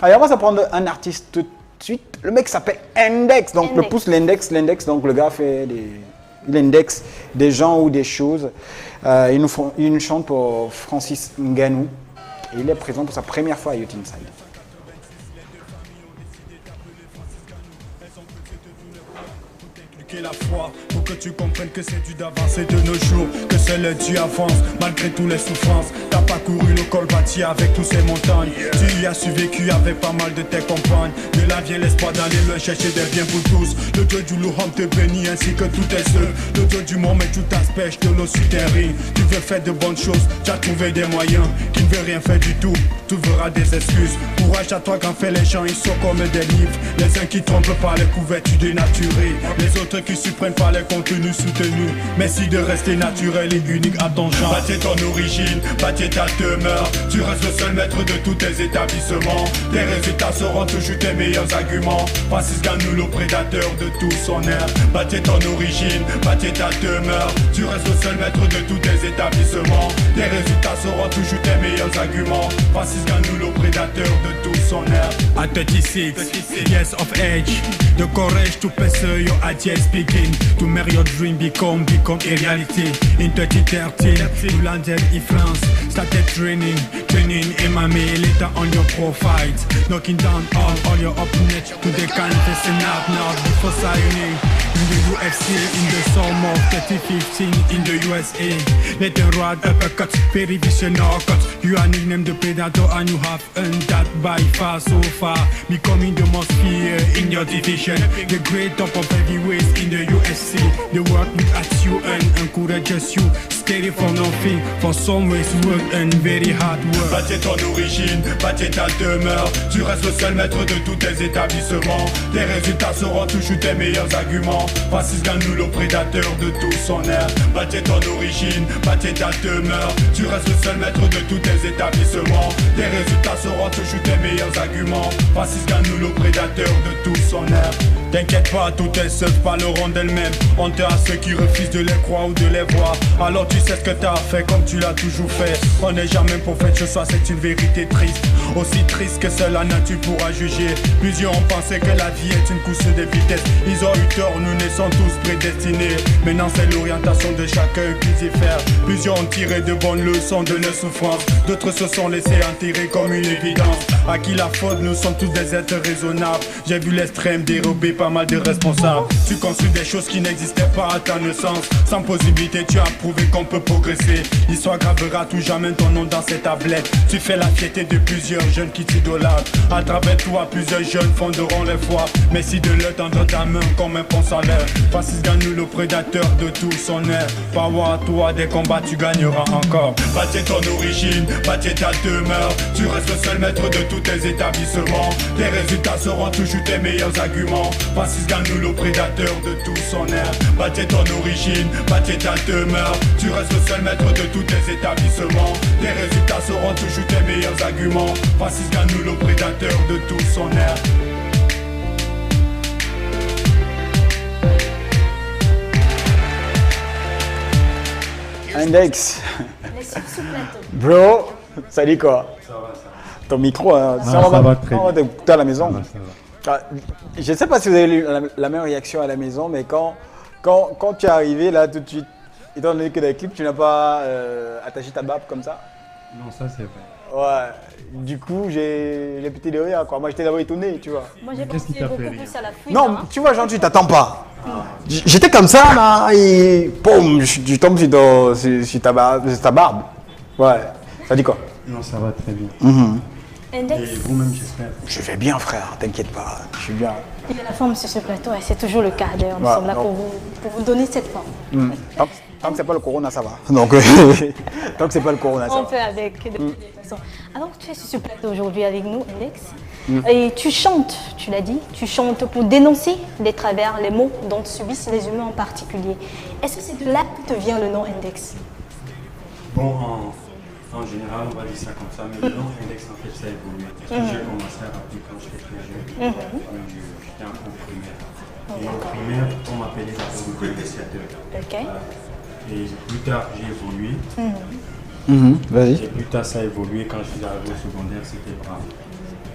Alors, on va prendre un artiste tout de suite. Le mec s'appelle Index. Donc, le pouce, l'index. Donc, le gars fait l'index des gens ou des choses. Il nous chante pour Francis Ngannou. Et il est présent pour sa première fois à Youth Inside. La foi pour que tu comprennes que c'est dû d'avancer de nos jours, que seul Dieu avance malgré toutes les souffrances. T'as pas couru le col bâti avec tous ces montagnes. Tu y as survécu avec pas mal de tes compagnes. De là vient l'espoir d'aller le chercher des biens pour tous. Le Dieu du Louham te bénit ainsi que tous tes ceux. Le Dieu du monde met tout aspect de l'eau souterraine. Tu veux faire de bonnes choses, tu as trouvé des moyens. Qui ne veut rien faire du tout, tu verras des excuses. Courage à toi quand fait les gens, ils sont comme des livres. Les uns qui trompent par les couvertures dénaturées, les autres qui suppriment par les contenus soutenus. Merci de rester naturel et unique à ton genre. Bâtir ton origine, bâtir ta demeure. Tu restes le seul maître de tous tes établissements. Tes résultats seront toujours tes meilleurs arguments. Francis Ngannou, le prédateur de tout son air. Bâtir ton origine, bâtir ta demeure. Tu restes le seul maître de tous tes établissements. Tes résultats seront toujours tes meilleurs arguments. Francis Ngannou, le prédateur de tout son air. At 36 years of age, the courage to pursue your ideas begin. To make your dream become a reality. In 2013, you landed in France, started training MMA. Later on your pro fight, knocking down all your opponents to the canvas and now before signing in the UFC in the summer of 2015 in the USA. Later rod uppercut, very visionary cut. You are nicknamed the Predator and you have earned that by far so far, becoming the most feared in your division, the great top of heavyweights in the UFC. The work at you and encourages you, steady for nothing, for some ways work and very hard work. Bâtir ton origine, bâtir ta demeure. Tu restes le seul maître de tous tes établissements. Tes résultats seront toujours tes meilleurs arguments. Francis Ngannou, le prédateur de tout son air. Bâtir ton origine, bâtir ta demeure. Tu restes le seul maître de tous tes établissements. Tes résultats seront toujours tes meilleurs arguments. Francis Ngannou, le prédateur de tout son air. T'inquiète pas, tout est seul parleront d'elles-mêmes. Honte à ceux qui refusent de les croire ou de les voir. Alors tu sais ce que t'as fait comme tu l'as toujours fait. On n'est jamais prophète, ce soir c'est une vérité triste. Aussi triste que seule la nature pourra juger. Plusieurs ont pensé que la vie est une course de vitesse. Ils ont eu tort, nous naissons tous prédestinés. Maintenant c'est l'orientation de chacun qu'ils y faire. Plusieurs ont tiré de bonnes leçons de leurs souffrances. D'autres se sont laissés enterrer comme une évidence. À qui la faute, nous sommes tous des êtres raisonnables. J'ai vu l'extrême dérober pas mal de responsables. Tu construis des choses qui n'existaient pas à ta naissance. Sans possibilité, tu as prouvé qu'on peut progresser. L'histoire gravera tout jamais ton nom dans cette tablette. Tu fais la fierté de plusieurs jeunes qui t'idolâtrent. À travers toi, plusieurs jeunes fonderont les foi. Merci de leur tendre ta main comme un pont salaire. Francis Ngannou, le prédateur de tout son air. Power à toi, des combats tu gagneras encore. Bâtir ton origine, bâtir ta demeure. Tu restes le seul maître de tous tes établissements. Tes résultats seront toujours tes meilleurs arguments. Francis Ngannou, le prédateur de tout son air. Bâtir ton origine, bâtir ta demeure. Tu restes le seul maître de tous tes établissements. Tes résultats seront toujours tes meilleurs arguments. Francis Ngannou, le prédateur de tout son air. Index. Bro, ça dit quoi? Ça va. Ton micro, hein, ça va très bien. T'es à la maison. Ça va. Je ne sais pas si vous avez eu la même réaction à la maison, mais quand tu es arrivé là tout de suite, étant donné que dans les clips, tu n'as pas attaché ta barbe comme ça. Non, ça c'est vrai. Ouais, du coup, j'ai pété de rire, quoi. Moi, j'étais d'abord étonné, tu vois. Moi, j'ai pensé beaucoup plus à la fuite. Non, tu vois, genre, tu t'attends pas. J'étais comme ça, là, et boum, je tombe sur ta barbe. Ouais, ça dit quoi? Non, ça va très bien. Index. Et vous-même, j'espère. Je vais bien, frère, t'inquiète pas, je suis bien. Il y a la forme sur ce plateau et c'est toujours le cas. D'ailleurs, nous sommes là pour vous donner cette forme. Tant que c'est pas le corona, ça va. Donc, tant que c'est pas le corona, ça va. On fait avec de toutes les façons. Alors, tu es sur ce plateau aujourd'hui avec nous, Index. Et tu chantes, tu l'as dit, tu chantes pour dénoncer les travers, les maux dont subissent les humains en particulier. Est-ce que c'est de là que te vient le nom Index? Bon, en général, on va dire ça comme ça, mais le nom Index, en fait, ça a évolué. Parce que j'ai commencé à rapper quand j'étais très jeune. J'étais en primaire. Et en primaire, on m'appelait le négociateur. Ok. Et plus tard, j'ai évolué. Vas-y. Et plus tard, ça a évolué. Quand je suis arrivé au secondaire, c'était Bravo.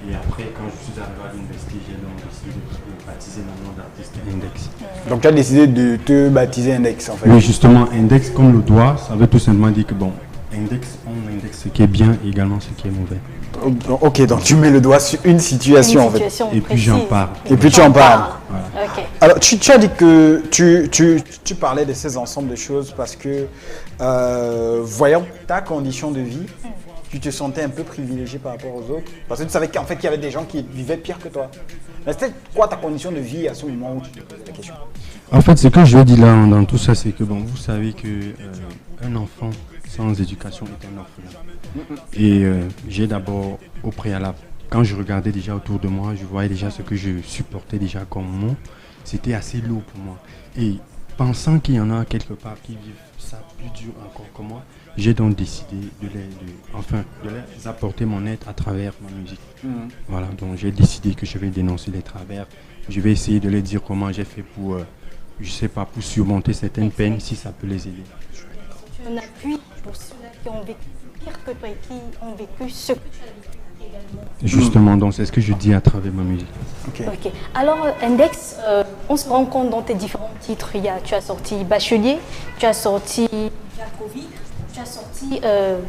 Et après, quand je suis arrivé à l'université, j'ai donc décidé de baptiser mon nom d'artiste Index. Donc tu as décidé de te baptiser Index en fait. Oui, justement, Index, comme le doigt, ça veut tout simplement dire que bon, Index, on indexe ce qui est bien et également ce qui est mauvais. Ok, donc tu mets le doigt sur une situation en fait. Et puis j'en parle. Et puis tu en parles. Voilà. Ok. Alors, tu as dit que tu parlais de ces ensembles de choses parce que, voyant ta condition de vie, tu te sentais un peu privilégié par rapport aux autres. Parce que tu savais qu'en fait, il y avait des gens qui vivaient pire que toi. Mais c'était quoi ta condition de vie à ce moment où tu te posais la question? En fait, ce que je veux dire là dans tout ça, c'est que bon, vous savez que un enfant sans éducation est un orphelin. Et j'ai d'abord, au préalable, quand je regardais déjà autour de moi, je voyais déjà ce que je supportais déjà comme mot. C'était assez lourd pour moi. Et pensant qu'il y en a quelque part qui vivent ça plus dur encore que moi, j'ai donc décidé de les apporter mon aide à travers ma musique. Voilà, donc j'ai décidé que je vais dénoncer les travers. Je vais essayer de leur dire comment j'ai fait pour, je sais pas, pour surmonter certaines peines, si ça peut les aider. Tu en appuies pour ceux-là qui ont vécu pire que toi et qui ont vécu ce que tu as vécu également. Justement, donc c'est ce que je dis à travers ma musique. Ok. Alors, Index, on se rend compte dans tes différents titres. Tu as sorti Bachelier, tu as sorti Jacobi, tu as sorti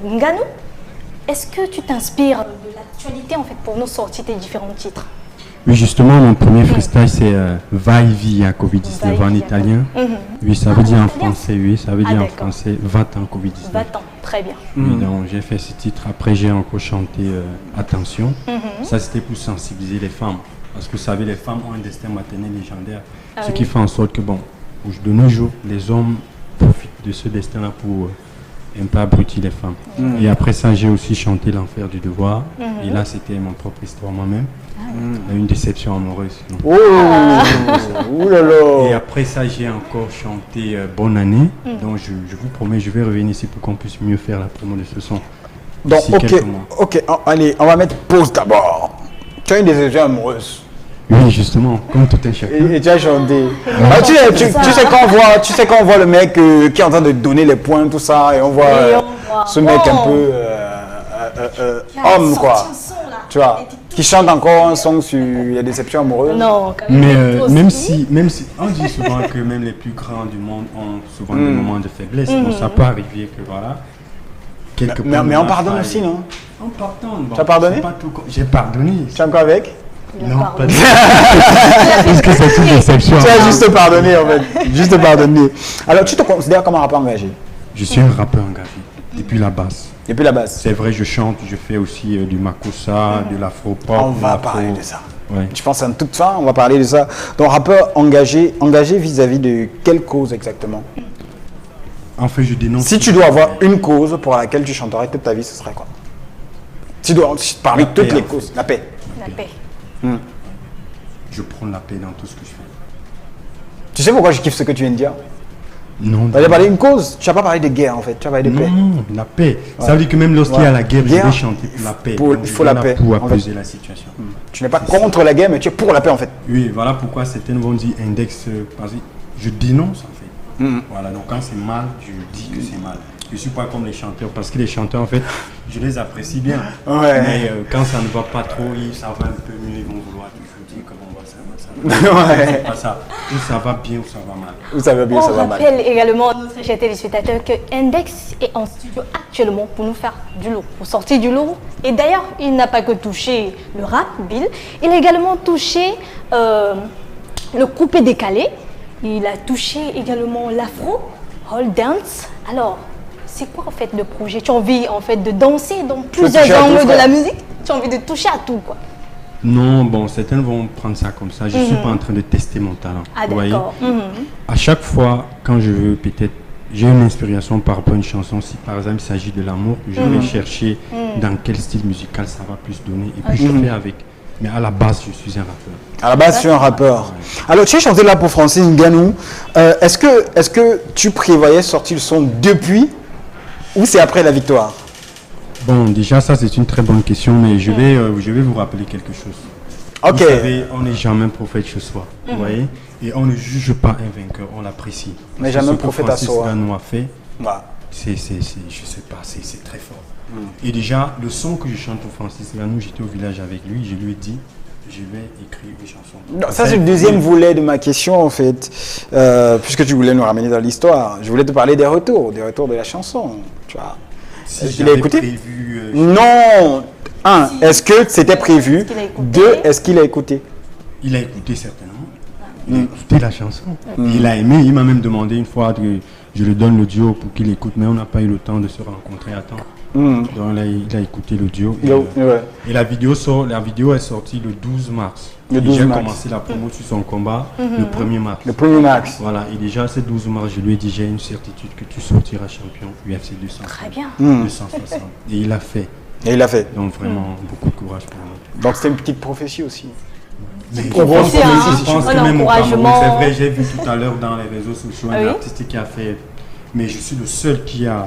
Nganou. Est-ce que tu t'inspires de l'actualité en fait pour nous sortir tes différents titres? Oui, justement, mon premier freestyle, c'est Vai via Covid-19 en italien. Oui, ça veut dire en français, oui, ça veut dire en français Va-t'en Covid-19. Va-t'en, très bien. Oui, donc j'ai fait ce titre. Après, j'ai encore chanté Attention. Ça, c'était pour sensibiliser les femmes. Parce que vous savez, les femmes ont un destin maternel légendaire. Ce qui fait en sorte que, bon, de nos jours, les hommes profitent de ce destin-là pour un peu abrutir les femmes. Et après ça, j'ai aussi chanté L'enfer du devoir. Et là, c'était mon propre histoire moi-même. Une déception amoureuse. Oh, ouh là là. Et après ça, j'ai encore chanté Bonne année. Donc, je vous promets, je vais revenir ici pour qu'on puisse mieux faire la promo de ce son. Donc, ok, allez, on va mettre pause d'abord. Tu as une déception amoureuse. Oui, justement, comme tout un chacun. Et tu as chanté. Tu sais quand on voit le mec qui est en train de donner les points, tout ça, et on voit ce mec un peu homme, quoi. Tu vois, qui chante encore un son sur les déceptions amoureuses. Non, mais même si, on dit souvent que même les plus grands du monde ont souvent des moments de faiblesse, bon, ça peut arriver que voilà. Mais on pardonne aussi, non? On pardonne. Bon, tu as pardonné? J'ai pardonné. Tu es encore avec? Non, pas du tout. Parce que c'est une déception. Tu as juste pardonné en fait. Juste pardonné. Alors, tu te considères comme un rappeur engagé? Je suis un rappeur engagé. Depuis la base. Depuis la base. C'est vrai, je chante, je fais aussi du makossa, de l'afro-pop. On va parler de ça. Ouais. Je pense en toute fin, on va parler de ça. Donc, rappeur engagé vis-à-vis de quelle cause exactement? En fait, je dénonce. Si tu dois avoir une cause pour laquelle tu chanterais toute ta vie, ce serait quoi? Tu dois parmi toutes les causes. La paix. La paix. Je prends la paix dans tout ce que je fais. Tu sais pourquoi je kiffe ce que tu viens de dire? Non. Tu as parlé d'une cause, tu n'as pas parlé de guerre en fait, tu as parlé de paix. Non, la paix. Ouais. Ça veut dire que même lorsqu'il y a la guerre, je vais chanter pour la paix. Il faut la paix. Pour apaiser la situation. Tu n'es pas contre la guerre, mais tu es pour la paix en fait. Oui, voilà pourquoi certains vont dire index, parce que je dénonce en fait. Voilà, donc quand c'est mal, je dis que c'est mal. Je ne suis pas comme les chanteurs, parce que les chanteurs en fait, je les apprécie bien. Ouais. Mais quand ça ne va pas trop, ça va un peu mieux, ils vont vouloir toujours dire comment ça va. Ouais. Pas ça. Ou ça va bien ou ça va mal. Ou ça va bien, ça va mal. On rappelle également à nos chers téléspectateurs que Index est en studio actuellement pour nous faire du lourd, pour sortir du lourd. Et d'ailleurs, il n'a pas que touché le rap, Bill, il a également touché le coupé décalé. Il a touché également l'afro, hold dance. Alors, c'est quoi en fait le projet? Tu as envie en fait de danser dans plusieurs angles de la musique? Tu as envie de toucher à tout quoi? Non, bon, certains vont prendre ça comme ça. Je ne suis pas en train de tester mon talent. Ah d'accord. À chaque fois, quand je veux peut-être, j'ai une inspiration par rapport à une chanson. Si par exemple il s'agit de l'amour, je vais chercher dans quel style musical ça va plus donner. Et puis je fais avec. Mais à la base, je suis un rappeur. À la base, je suis un rappeur. Alors, tu as chanté là pour Francine Nganou. Est-ce que tu prévoyais sortir le son depuis ou c'est après la victoire? Bon, déjà, ça, c'est une très bonne question, mais je vais vous rappeler quelque chose. Ok. Vous savez, on n'est jamais prophète chez soi, vous voyez? Et on ne juge pas un vainqueur, on l'apprécie. Mais jamais prophète à soi. Francis Nganou a fait. Voilà. je sais pas, c'est très fort. Et déjà, le son que je chante pour Francis Ngannou, j'étais au village avec lui, je lui ai dit, je vais écrire une chanson. Non, ça, c'est le deuxième volet de ma question, en fait. Puisque tu voulais nous ramener dans l'histoire. Je voulais te parler des retours de la chanson. Tu vois. Si Est-ce qu'il a écouté prévu, Non. Un, est-ce que c'était prévu? Est-ce qu'il a écouté? Deux, est-ce qu'il a écouté? Il a écouté certainement. Il a écouté la chanson. Il a aimé. Il m'a même demandé une fois que je lui donne l'audio pour qu'il écoute, mais on n'a pas eu le temps de se rencontrer à temps. Donc là, il a écouté l'audio. Et la vidéo est sortie le 12 mars. Le 12 J'ai mars. commencé la promo sur son combat le 1er mars. Le 1er mars. Voilà, et déjà ce 12 mars, je lui ai dit, j'ai une certitude que tu sortiras champion UFC 200. Très bien. 260. Et il a fait. Et il a fait. Donc vraiment, beaucoup de courage pour lui. Donc c'était une petite prophétie aussi. Mais On pense que un même au Cameroun, encouragement. c'est vrai, j'ai vu tout à l'heure dans les réseaux sociaux un Oui. artiste qui a fait, mais je suis le seul qui a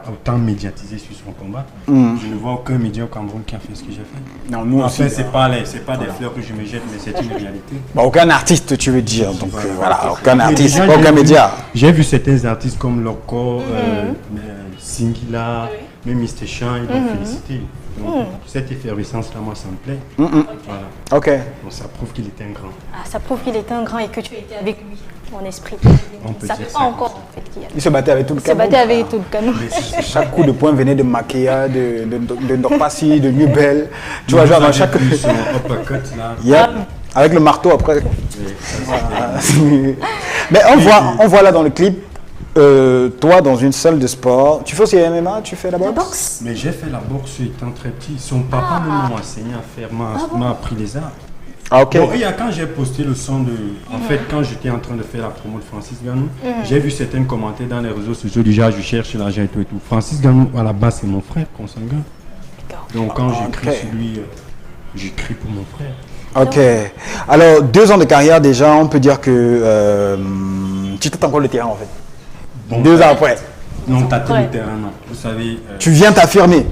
autant médiatisé sur son combat. Je ne vois aucun média au Cameroun qui a fait ce que j'ai fait. Non, nous Enfin, aussi. c'est pas des fleurs que je me jette, mais c'est une réalité. Bon, aucun artiste, tu veux dire. Donc voilà, aucun Mais artiste, déjà, aucun j'ai vu- média. J'ai vu certains artistes comme Loco, Singila, même Mr. Chan, ils l'ont félicité. Donc, cette effervescence-là, moi, ça me plaît. Voilà. Ok. Donc, ça prouve qu'il était un grand. Ah, ça prouve qu'il était un grand et que tu étais avec lui en esprit. On peut Ça dire fait ça pas comme encore ça. en fait qu'il y a. Il se battait avec tout le Il se battait Cameroun. avec tout le canon. Chaque coup de poing venait de Makéa, de Ndorpassi, de Nubel. Tu vois, genre dans chaque. Son uppercut, là. Yep. Avec le marteau après. Mais on voit là dans le clip, toi dans une salle de sport. Tu fais aussi MMA, tu fais la La boxe? boxe. Mais j'ai fait la boxe étant très petit. Son papa m'a enseigné à faire, m'a appris les arts. Ah, ok. Bon, et quand j'ai posté le son de... En fait, quand j'étais en train de faire la promo de Francis Ngannou, j'ai vu certains commentaires dans les réseaux sociaux du genre, je cherche l'argent et tout et tout. Francis Ngannou, à la base, c'est mon frère consanguin. D'accord. Donc quand j'écris Ok. sur lui, j'écris pour mon frère. Ok. Alors, 2 ans de carrière déjà, on peut dire que tu tâtes encore le terrain en fait. Bon, 2 ans après. Non, tâter Ouais. le terrain, non. Vous savez, Tu viens t'affirmer.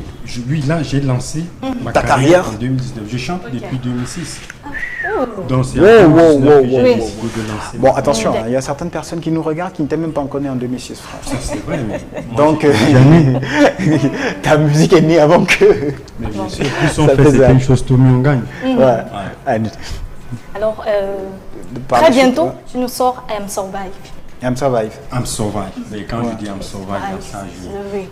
là, j'ai lancé ma Ta carrière carrière en 2019. Je chante depuis 2006. Donc c'est Wow, en wow, 2019 wow, que j'ai wow, décidé wow. de lancer. Bon, attention, hein, il y a certaines personnes qui nous regardent qui ne t'aiment même pas encore né en 2006, frère. Ça, c'est vrai, mais moi, Donc, j'ai- ta musique est née avant que. mais bien sûr, plus on Ça fait fait ça. certaines choses, tout mieux on gagne. Ouais. Ah, Alors, par très la suite, bientôt, ouais. tu nous sors I Am Survive. I'm survive. I'm survive. Mais quand je dis I'm survive, Ah, dans ça, oui.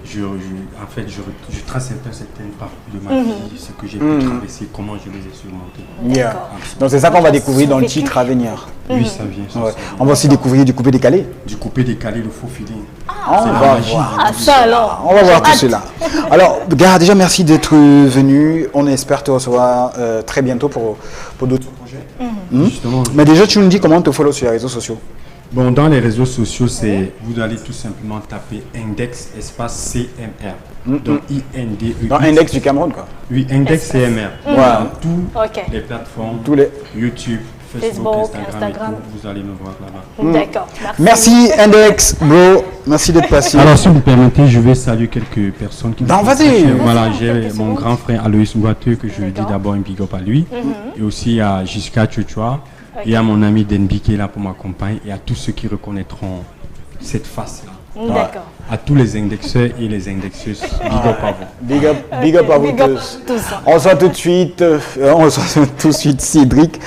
en fait, je trace un peu certaines parties de ma vie, ce que j'ai pu traverser, comment je les ai surmontés. Yeah. D'accord. Donc c'est ça qu'on va découvrir dans le Survécu. titre à venir. Oui, ça vient. Ça, Ouais. ça vient. On va aussi découvrir du coupé décalé. Du coupé décalé, le faux feeling. On la va magie. voir. Ah, ça alors. On va voir tout Hâte. cela. Alors, gars, déjà merci d'être venu. On espère te recevoir très bientôt pour d'autres projets. Justement, Mais déjà, tu nous dis comment on te follow sur les réseaux sociaux. bon, dans les réseaux sociaux, c'est vous allez tout simplement taper index espace CMR. Donc INDE. Dans Index du Cameroun, quoi. Oui, index CMR. Ouais. Dans tous Ok. les plateformes, Tous les... YouTube, Facebook, Facebook, Instagram, Instagram. et tout, vous allez me voir là-bas. D'accord. Merci, Index, bro. Merci d'être passé. Alors, si vous permettez, je vais saluer quelques personnes qui me Non, sont vas-y. très chères. Vas-y, Voilà, en j'ai quelques mon secondes. grand frère Aloïs Boiteux, que je lui dis D'accord. d'abord un big up à lui. Et aussi à Jiska Tchouchoua. Ok. Et à mon ami Denby qui est là pour m'accompagner. Et à tous ceux qui reconnaîtront cette face-là. D'accord. À tous les indexeurs et les indexeuses. Big up à vous. Big up à vous Big up tous. tous. On reçoit tout de suite, Cédric.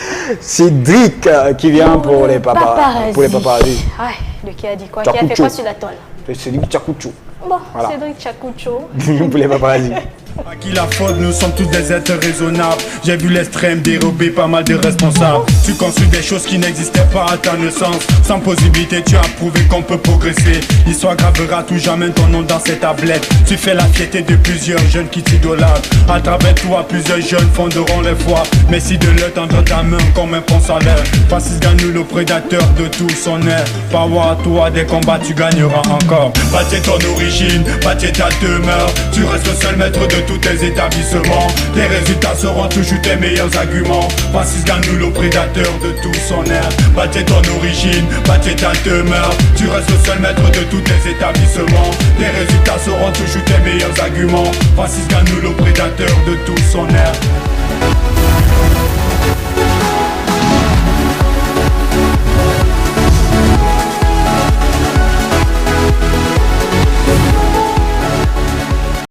Cédric qui vient pour les paparazzi. Pour les paparazzi. Ouais, le qui a dit quoi? Qui a fait Chakucho. quoi sur la toile? Cédric Tchakouchou. Bon, Voilà. Cédric Chakucho. Pour les paparazzi. À qui la faute, nous sommes tous des êtres raisonnables. J'ai vu l'extrême dérober pas mal de responsables. Tu construis des choses qui n'existaient pas à ta naissance. Sans possibilité, tu as prouvé qu'on peut progresser. L'histoire gravera tout jamais ton nom dans cette tablette. Tu fais la fierté de plusieurs jeunes qui t'idolâtrent. À travers toi, plusieurs jeunes fonderont les voies. Mais si de l'œil tendre ta main comme un pont salaire. Francis Ngannou, le prédateur de tout son air. Power à toi, des combats, tu gagneras encore. Bâtir ton origine, bâtir ta demeure. Tu restes le seul maître de tous tes établissements. Tes résultats seront toujours tes meilleurs arguments. Francis Ngannou, le prédateur de tout son air. Bâtir ton origine, bâtir ta demeure. Tu restes le seul maître de tous tes établissements. Tes résultats seront toujours tes meilleurs arguments. Francis Ngannou, le prédateur de tout son air.